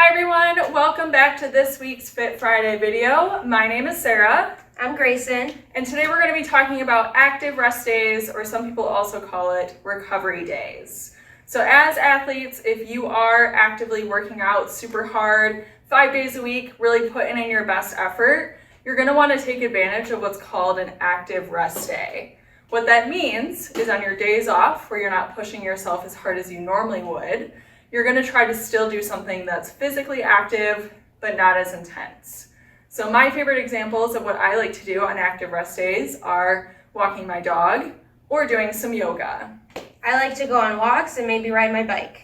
Hi everyone, welcome back to this week's Fit Friday video. My name is Sarah. I'm Grayson. And today we're going to be talking about active rest days, or some people also call it recovery days. So as athletes, if you are actively working out super hard, 5 days a week, really putting in your best effort, you're going to want to take advantage of what's called an active rest day. What that means is on your days off, where you're not pushing yourself as hard as you normally would, you're going to try to still do something that's physically active, but not as intense. So my favorite examples of what I like to do on active rest days are walking my dog or doing some yoga. I like to go on walks and maybe ride my bike.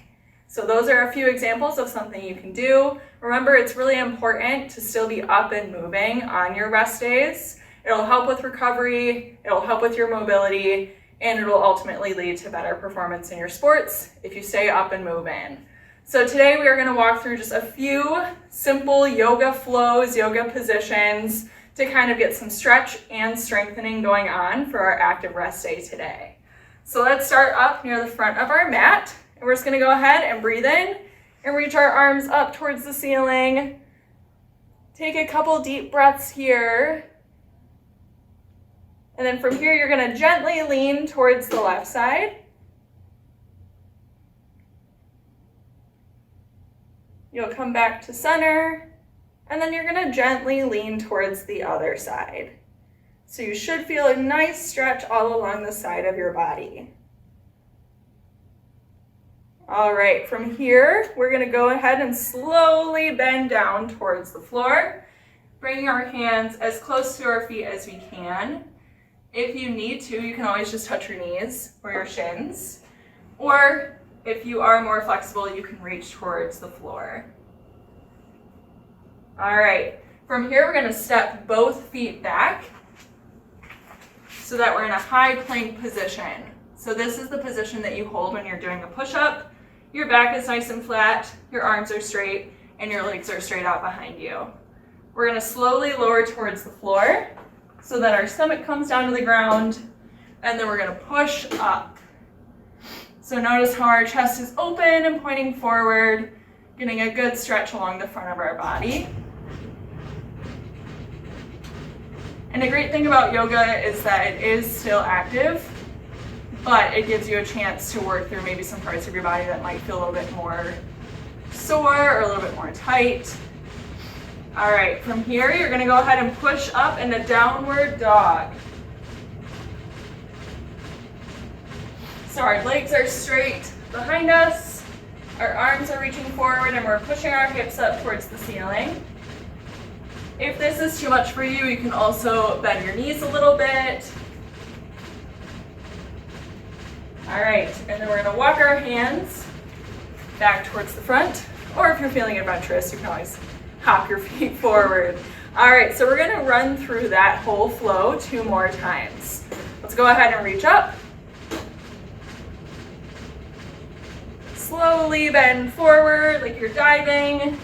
So those are a few examples of something you can do. Remember, it's really important to still be up and moving on your rest days. It'll help with recovery, it'll help with your mobility, and it'll ultimately lead to better performance in your sports if you stay up and moving. So today we are going to walk through just a few simple yoga flows, yoga positions to kind of get some stretch and strengthening going on for our active rest day today. So let's start up near the front of our mat, and we're just going to go ahead and breathe in and reach our arms up towards the ceiling. Take a couple deep breaths here. And then from here, you're going to gently lean towards the left side. You'll come back to center, and then you're going to gently lean towards the other side. So you should feel a nice stretch all along the side of your body. All right, from here, we're going to go ahead and slowly bend down towards the floor, bringing our hands as close to our feet as we can. If you need to, you can always just touch your knees or your shins. Or if you are more flexible, you can reach towards the floor. All right, from here, we're going to step both feet back so that we're in a high plank position. So this is the position that you hold when you're doing a push-up. Your back is nice and flat, your arms are straight, and your legs are straight out behind you. We're going to slowly lower towards the floor so that our stomach comes down to the ground, and then we're going to push up. So notice how our chest is open and pointing forward, getting a good stretch along the front of our body. And the great thing about yoga is that it is still active, but it gives you a chance to work through maybe some parts of your body that might feel a little bit more sore or a little bit more tight. All right, from here, you're going to go ahead and push up in a downward dog. So our legs are straight behind us, our arms are reaching forward, and we're pushing our hips up towards the ceiling. If this is too much for you, you can also bend your knees a little bit. All right, and then we're going to walk our hands back towards the front, or if you're feeling adventurous, you can always hop your feet forward. All right, so we're going to run through that whole flow 2 more times. Let's go ahead and reach up. Slowly bend forward like you're diving.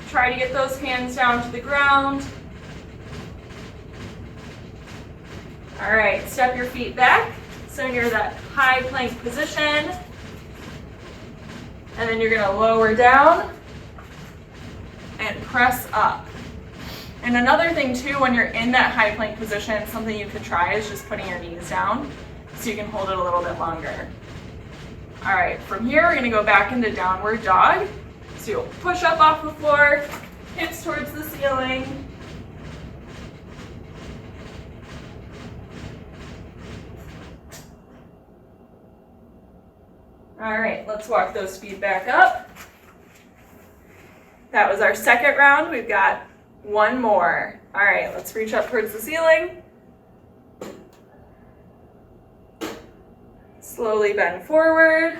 Try to get those hands down to the ground. All right, step your feet back so you're that high plank position. And then you're going to lower down and press up. And another thing too, when you're in that high plank position, something you could try is just putting your knees down so you can hold it a little bit longer. All right, from here, we're gonna go back into downward dog. So you'll push up off the floor, hips towards the ceiling. All right, let's walk those feet back up. That was our second round. We've got 1 more. All right, let's reach up towards the ceiling. Slowly bend forward.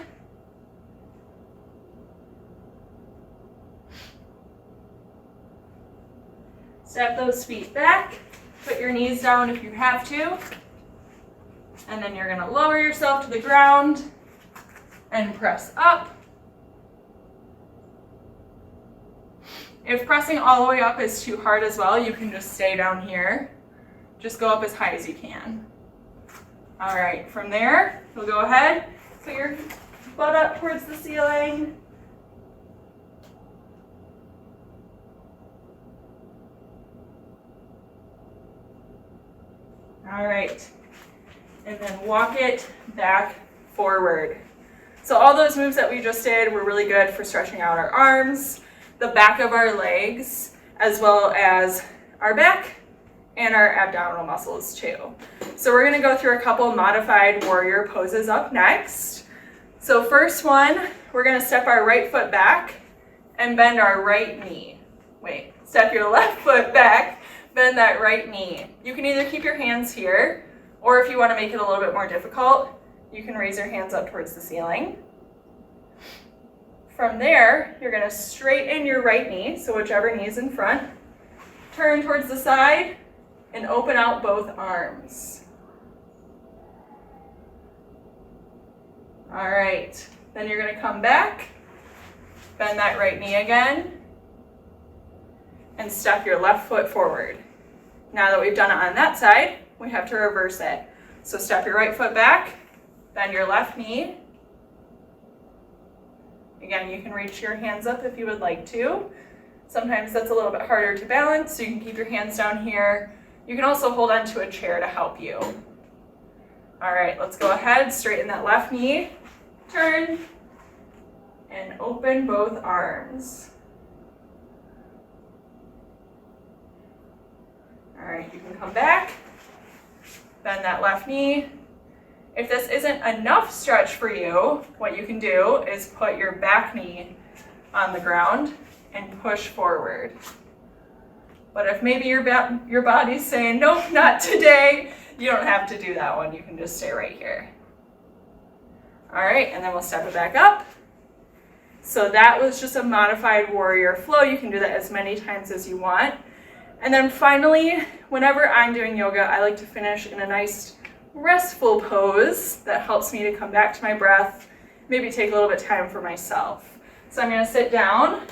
Step those feet back. Put your knees down if you have to. And then you're going to lower yourself to the ground and press up. If pressing all the way up is too hard as well, you can just stay down here. Just go up as high as you can. All right, from there, you'll go ahead, put your butt up towards the ceiling. All right. And then walk it back forward. So all those moves that we just did were really good for stretching out our arms, the back of our legs, as well as our back and our abdominal muscles too. So we're gonna go through a couple modified warrior poses up next. So first one, we're gonna step our right foot back and bend our right knee. Step your left foot back, bend that right knee. You can either keep your hands here, or if you wanna make it a little bit more difficult, you can raise your hands up towards the ceiling. From there, you're gonna straighten your right knee, so whichever knee is in front, turn towards the side, and open out both arms. All right, then you're gonna come back, bend that right knee again, and step your left foot forward. Now that we've done it on that side, we have to reverse it. So step your right foot back, bend your left knee. Again, you can reach your hands up if you would like to. Sometimes that's a little bit harder to balance, so you can keep your hands down here. You can also hold onto a chair to help you. All right, let's go ahead, straighten that left knee, turn, and open both arms. All right, you can come back, bend that left knee. If this isn't enough stretch for you, what you can do is put your back knee on the ground and push forward. But if maybe your body's saying, nope, not today, you don't have to do that one. You can just stay right here. All right, and then we'll step it back up. So that was just a modified warrior flow. You can do that as many times as you want. And then finally, whenever I'm doing yoga, I like to finish in a nice restful pose that helps me to come back to my breath, maybe take a little bit of time for myself. So I'm gonna sit down.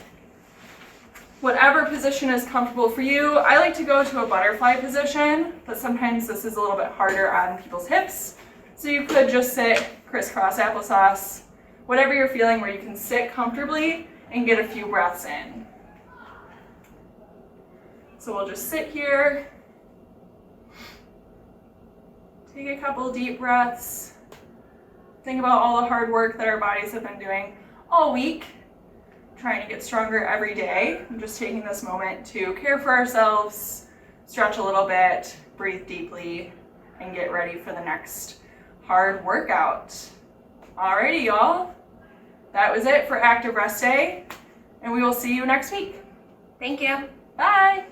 Whatever position is comfortable for you. I like to go to a butterfly position, but sometimes this is a little bit harder on people's hips. So you could just sit crisscross applesauce, whatever you're feeling where you can sit comfortably and get a few breaths in. So we'll just sit here, take a couple deep breaths, think about all the hard work that our bodies have been doing all week, trying to get stronger every day. I'm just taking this moment to care for ourselves, stretch a little bit, breathe deeply, and get ready for the next hard workout. Alrighty, y'all. That was it for Active Rest Day, and we will see you next week. Thank you. Bye.